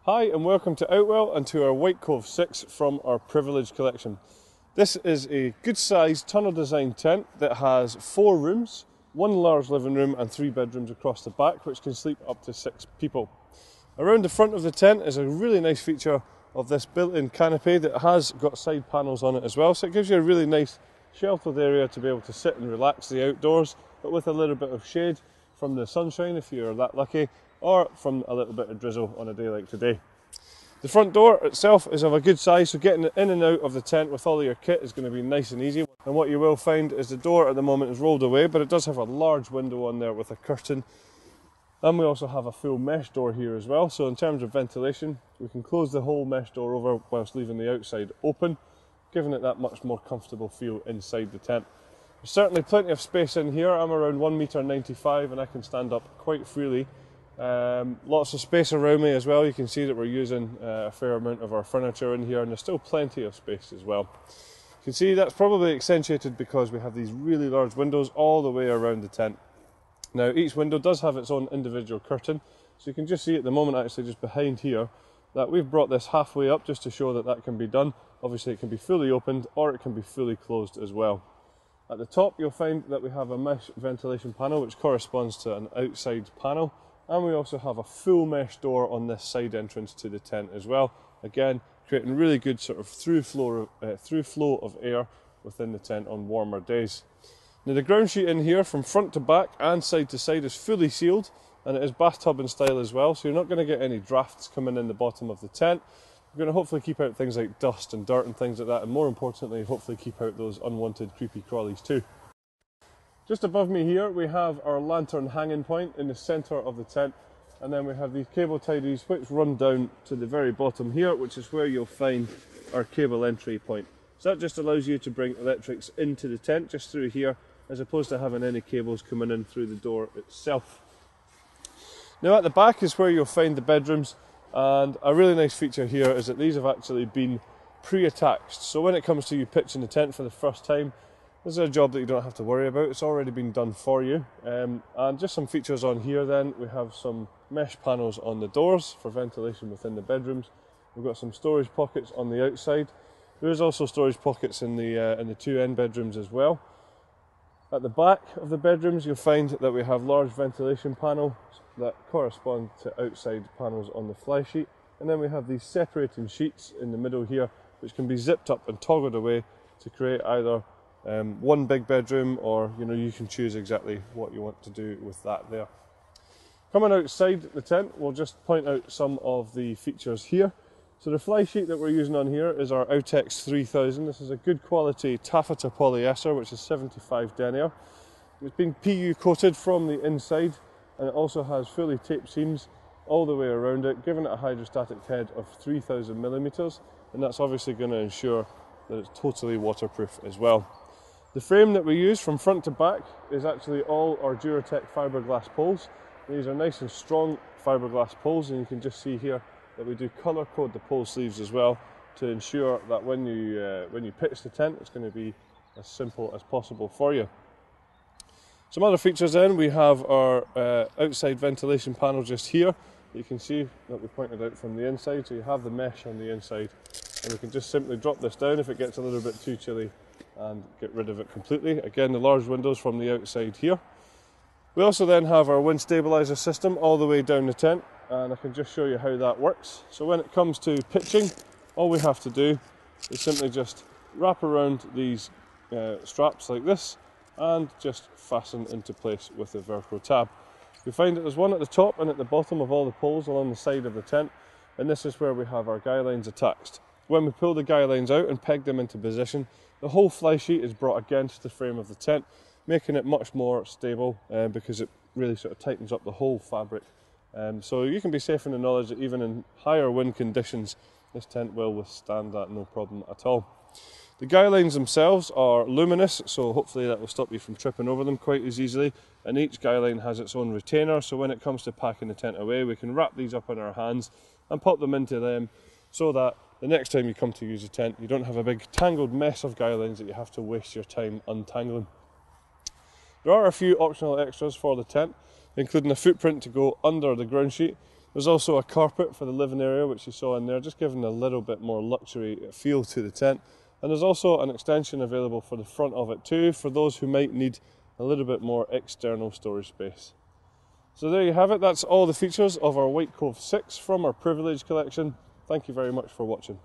Hi and welcome to Outwell and to our Whitecove 6 from our Privilege collection. This is a good sized tunnel design tent that has 4 rooms, 1 large living room and 3 bedrooms across the back, which can sleep up to 6 people. Around the front of the tent is a really nice feature of this built-in canopy that has got side panels on it as well, so it gives you a really nice sheltered area to be able to sit and relax the outdoors, but with a little bit of shade from the sunshine if you're that lucky, or from a little bit of drizzle on a day like today. The front door itself is of a good size, so getting in and out of the tent with all of your kit is going to be nice and easy. And what you will find is the door at the moment is rolled away, but it does have a large window on there with a curtain. And we also have a full mesh door here as well, so in terms of ventilation, we can close the whole mesh door over whilst leaving the outside open, giving it that much more comfortable feel inside the tent. There's certainly plenty of space in here. I'm around 1.95 m and I can stand up quite freely. Lots of space around me as well. You can see that we're using a fair amount of our furniture in here, and there's still plenty of space as well. You can see that's probably accentuated because we have these really large windows all the way around the tent. Now each window does have its own individual curtain, so you can just see at the moment, actually just behind here, that we've brought this halfway up just to show that that can be done. Obviously it can be fully opened or it can be fully closed as well. At the top you'll find that we have a mesh ventilation panel which corresponds to an outside panel. And we also have a full mesh door on this side entrance to the tent as well. Again, creating really good sort of through flow of air within the tent on warmer days. Now the ground sheet in here from front to back and side to side is fully sealed, and it is bathtub in style as well, so you're not going to get any drafts coming in the bottom of the tent. We're going to hopefully keep out things like dust and dirt and things like that, and more importantly, hopefully keep out those unwanted creepy crawlies too. Just above me here we have our lantern hanging point in the centre of the tent, and then we have these cable tidies which run down to the very bottom here, which is where you'll find our cable entry point. So that just allows you to bring electrics into the tent just through here, as opposed to having any cables coming in through the door itself. Now at the back is where you'll find the bedrooms, and a really nice feature here is that these have actually been pre-attached. So when it comes to you pitching the tent for the first time, this is a job that you don't have to worry about. It's already been done for you. And just some features on here then. We have some mesh panels on the doors for ventilation within the bedrooms. We've got some storage pockets on the outside. There is also storage pockets in the 2 end bedrooms as well. At the back of the bedrooms you'll find that we have large ventilation panels that correspond to outside panels on the fly sheet. And then we have these separating sheets in the middle here which can be zipped up and toggled away to create either one big bedroom, or you can choose exactly what you want to do with that there. Coming outside the tent, we'll just point out some of the features here. So the fly sheet that we're using on here is our Outex 3000. This is a good quality taffeta polyester which is 75 denier. It's been PU coated from the inside, and it also has fully taped seams all the way around it, giving it a hydrostatic head of 3000 millimeters, and that's obviously going to ensure that it's totally waterproof as well. The frame that we use from front to back is actually all our Duratec fiberglass poles. These are nice and strong fiberglass poles, and you can just see here that we do colour code the pole sleeves as well to ensure that when you pitch the tent, it's going to be as simple as possible for you. Some other features then, we have our outside ventilation panel just here. You can see that we pointed out from the inside, so you have the mesh on the inside, and we can just simply drop this down if it gets a little bit too chilly and get rid of it completely. Again, the large windows from the outside here. We also then have our wind stabiliser system all the way down the tent, and I can just show you how that works. So when it comes to pitching, all we have to do is simply just wrap around these straps like this and just fasten into place with a Velcro tab. You'll find that there's one at the top and at the bottom of all the poles along the side of the tent, and this is where we have our guy lines attached. When we pull the guy lines out and peg them into position, the whole fly sheet is brought against the frame of the tent, making it much more stable because it really sort of tightens up the whole fabric. So you can be safe in the knowledge that even in higher wind conditions, this tent will withstand that no problem at all. The guy lines themselves are luminous, so hopefully that will stop you from tripping over them quite as easily. And each guy line has its own retainer, so when it comes to packing the tent away, we can wrap these up in our hands and pop them into them, so that the next time you come to use a tent, you don't have a big tangled mess of guy lines that you have to waste your time untangling. There are a few optional extras for the tent, including a footprint to go under the ground sheet. There's also a carpet for the living area, which you saw in there, just giving a little bit more luxury feel to the tent. And there's also an extension available for the front of it too, for those who might need a little bit more external storage space. So there you have it, that's all the features of our Whitecove 6 from our Privilege collection. Thank you very much for watching.